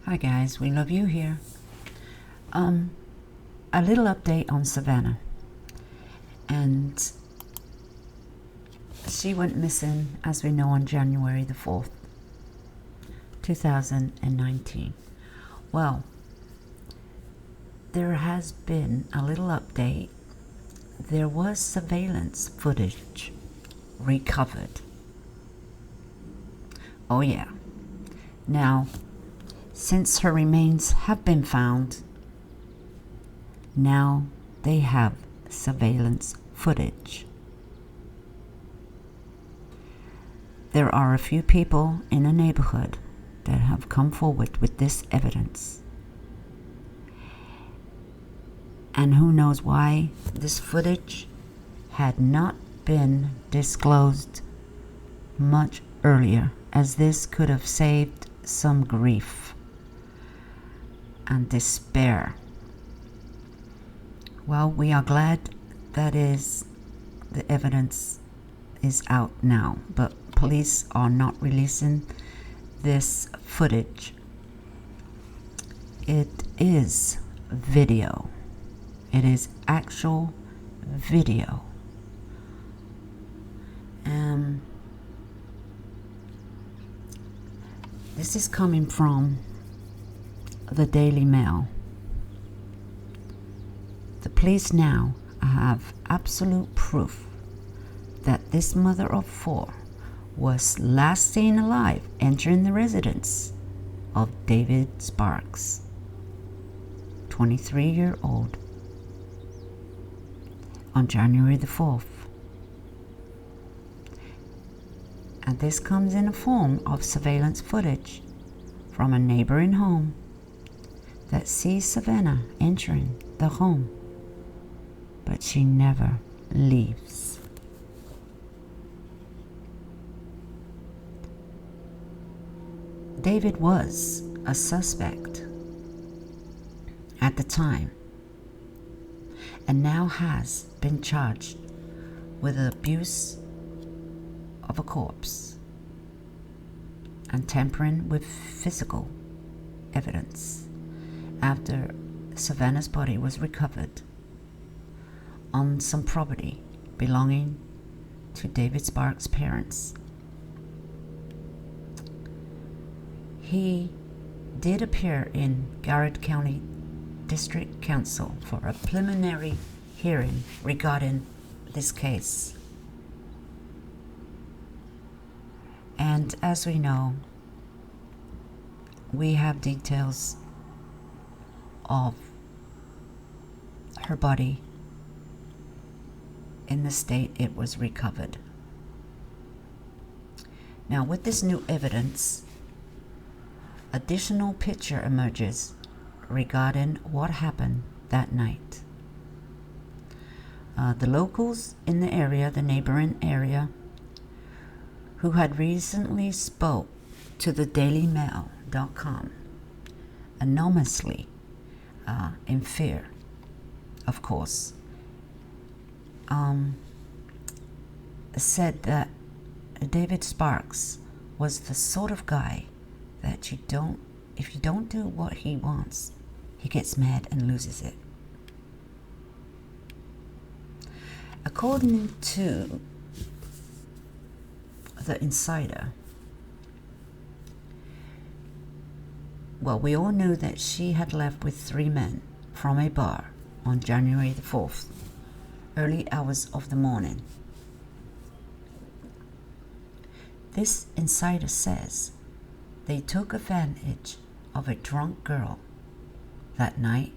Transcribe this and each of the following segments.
Hi guys, we love you here. A little update on Savannah. And she went missing, as we know, on January the 4th, 2019. Well, there has been a little update. There was surveillance footage recovered. Oh yeah. Now, since her remains have been found, now they have surveillance footage. There are a few people in the neighborhood that have come forward with this evidence. And who knows why this footage had not been disclosed much earlier, as this could have saved some grief and despair. Well, we are glad that the evidence is out now, but police are not releasing this footage. It is video. It is actual video. This is coming from the Daily Mail. The police now have absolute proof that this mother of four was last seen alive entering the residence of David Sparks, 23-year-old, on January the 4th. And this comes in the form of surveillance footage from a neighboring home that sees Savannah entering the home, but she never leaves. David was a suspect at the time and now has been charged with abuse of a corpse and tampering with physical evidence after Savannah's body was recovered on some property belonging to David Sparks' parents. He did appear in Garrett County District Council for a preliminary hearing regarding this case. And as we know, we have details of her body in the state it was recovered. Now, with this new evidence, additional picture emerges regarding what happened that night. The locals in the area, the neighboring area, who had recently spoke to the dailymail.com, anonymously, in fear, of course, said that David Sparks was the sort of guy that if you don't do what he wants, he gets mad and loses it. According to the Insider, well, we all knew that she had left with 3 men from a bar on January the 4th, early hours of the morning. This insider says they took advantage of a drunk girl that night,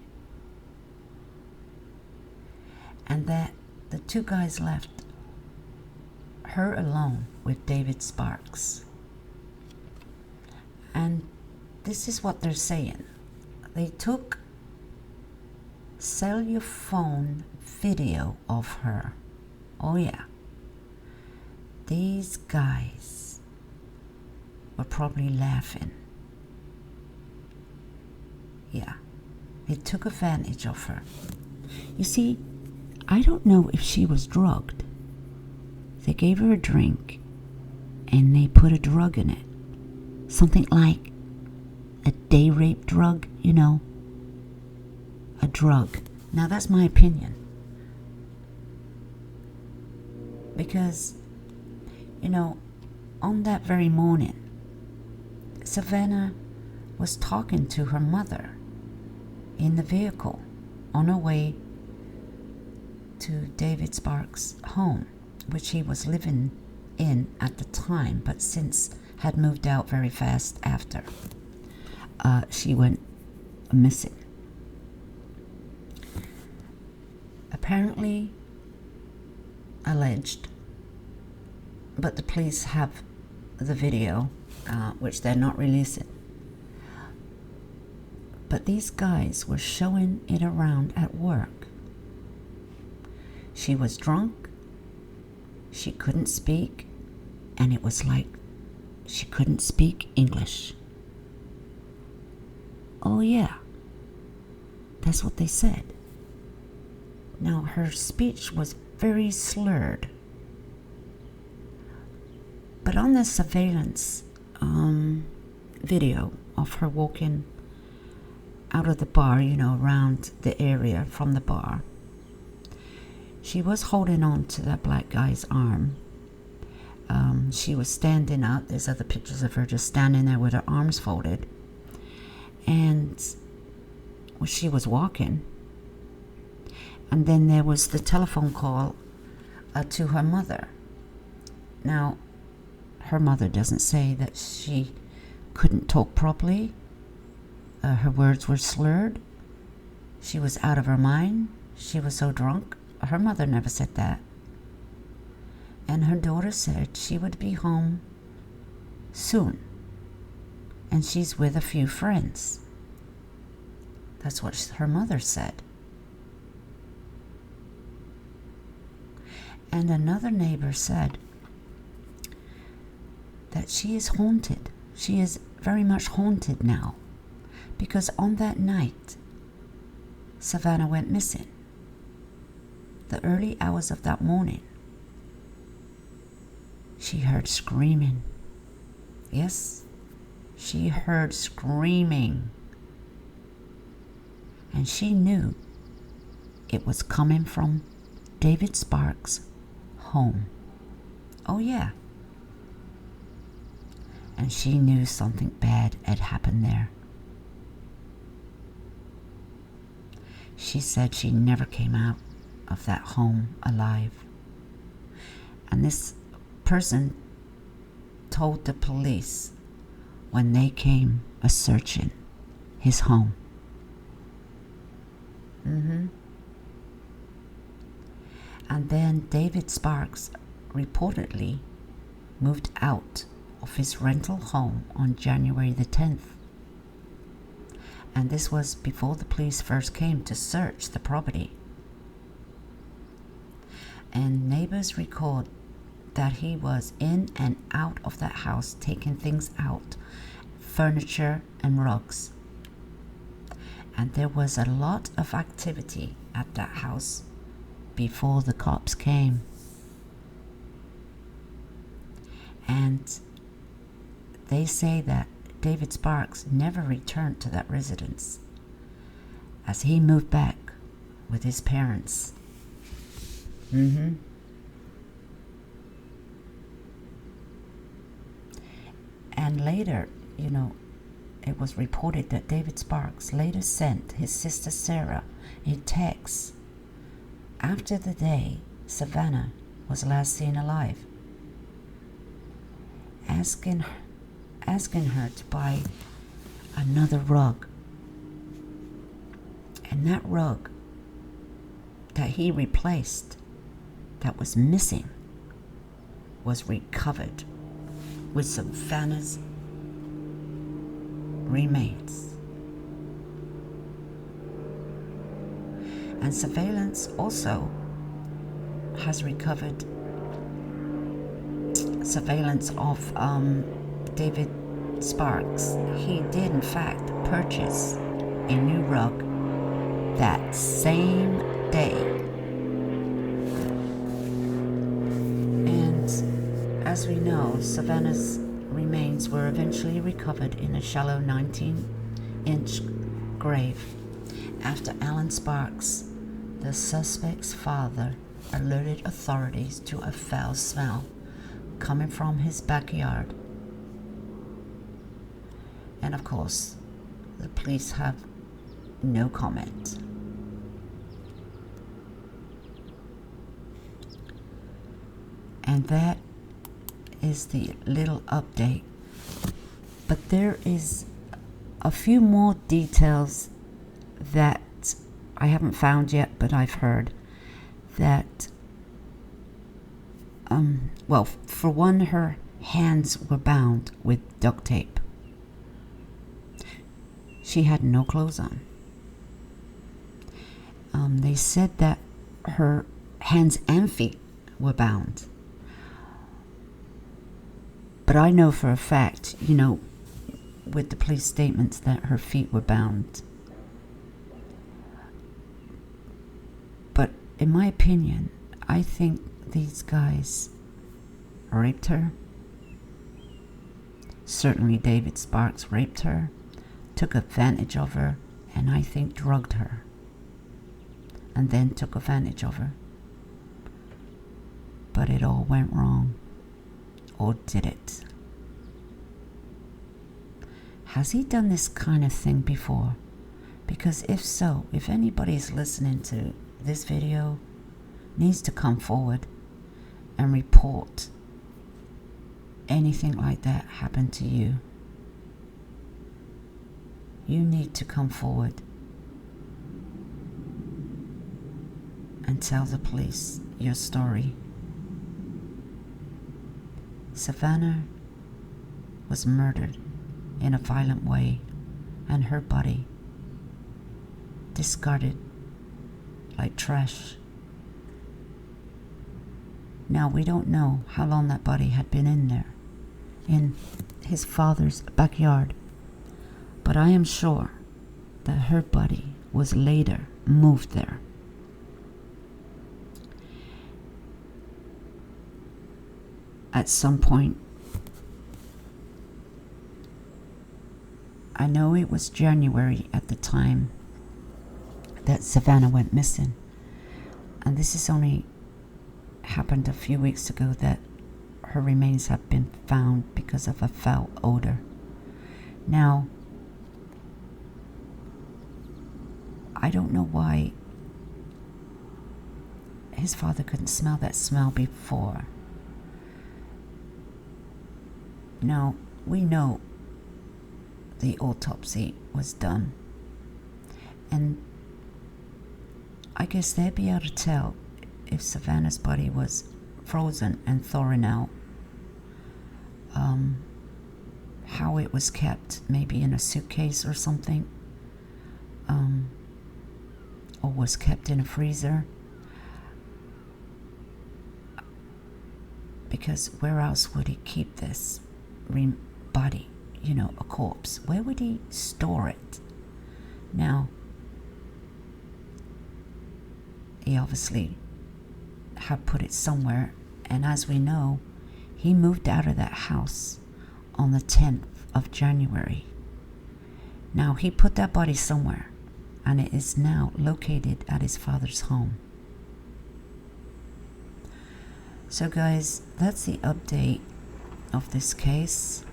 and that the 2 guys left her alone with David Sparks. And this is what they're saying. They took cellular phone video of her. Oh yeah. These guys were probably laughing. Yeah. They took advantage of her. You see, I don't know if she was drugged. They gave her a drink and they put a drug in it. Something like a day rape drug, a drug. Now that's my opinion. Because, on that very morning, Savannah was talking to her mother in the vehicle on her way to David Sparks' home, which he was living in at the time, but since had moved out very fast after she went missing. Apparently alleged, but the police have the video, which they're not releasing. But these guys were showing it around at work. She was drunk, she couldn't speak, and it was like she couldn't speak English. Oh yeah, that's what they said. Now her speech was very slurred. But on the surveillance video of her walking out of the bar, around the area from the bar, she was holding on to that black guy's arm. She was standing up. There's other pictures of her just standing there with her arms folded. And she was walking. And then there was the telephone call to her mother. Now, her mother doesn't say that she couldn't talk properly. Her words were slurred. She was out of her mind. She was so drunk. Her mother never said that. And her daughter said she would be home soon. And she's with a few friends. That's what her mother said. And another neighbor said that she is haunted. She is very much haunted now. Because on that night, Savannah went missing. The early hours of that morning, she heard screaming. Yes, she heard screaming. And she knew it was coming from David Sparks' home. Oh yeah. And she knew something bad had happened there. She said she never came out of that home alive. And this person told the police when they came searching his home. And then David Sparks reportedly moved out of his rental home on January the 10th. And this was before the police first came to search the property. And neighbors record that he was in and out of that house, taking things out, furniture and rugs. And there was a lot of activity at that house before the cops came. And they say that David Sparks never returned to that residence as he moved back with his parents. And later, it was reported that David Sparks later sent his sister Sarah a text after the day Savannah was last seen alive, asking her to buy another rug. And that rug that he replaced, that was missing, was recovered with Savannah's remains. And surveillance also has recovered surveillance of David Sparks. He did in fact purchase a new rug that same day. And as we know, Savannah's remains were eventually recovered in a shallow 19 inch grave. After Alan Sparks, the suspect's father, alerted authorities to a foul smell coming from his backyard. And of course, the police have no comment. And that is the little update. But there is a few more details that I haven't found yet, but I've heard that, well, for one, her hands were bound with duct tape. She had no clothes on. They said that her hands and feet were bound. But I know for a fact, you know, with the police statements, that her feet were bound. But in my opinion, I think these guys raped her. Certainly David Sparks raped her, took advantage of her, and I think drugged her. And then took advantage of her. But it all went wrong. Or did it? Has he done this kind of thing before? Because if so, if anybody's listening to this video, needs to come forward and report anything like that happened to you. You need to come forward and tell the police your story. Savannah was murdered in a violent way, and her body discarded like trash. Now, we don't know how long that body had been in there, in his father's backyard, but I am sure that her body was later moved there. At some point, I know it was January at the time that Savannah went missing, and this is only happened a few weeks ago that her remains have been found because of a foul odor. Now, I don't know why his father couldn't smell that smell before. Now, we know the autopsy was done, and I guess they'd be able to tell if Savannah's body was frozen and thawing out, how it was kept, maybe in a suitcase or something, or was kept in a freezer, because where else would he keep this body, you know, a corpse? Where would he store it? Now, he obviously had put it somewhere, and as we know, he moved out of that house on the 10th of January. Now, he put that body somewhere, and it is now located at his father's home. So guys, that's the update of this case,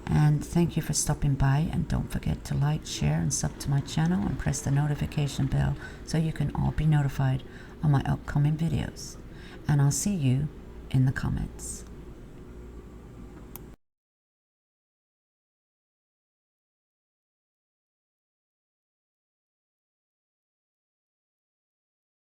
and thank you for stopping by, and don't forget to like, share, and sub to my channel, and press the notification bell so you can all be notified on my upcoming videos, and I'll see you in the comments.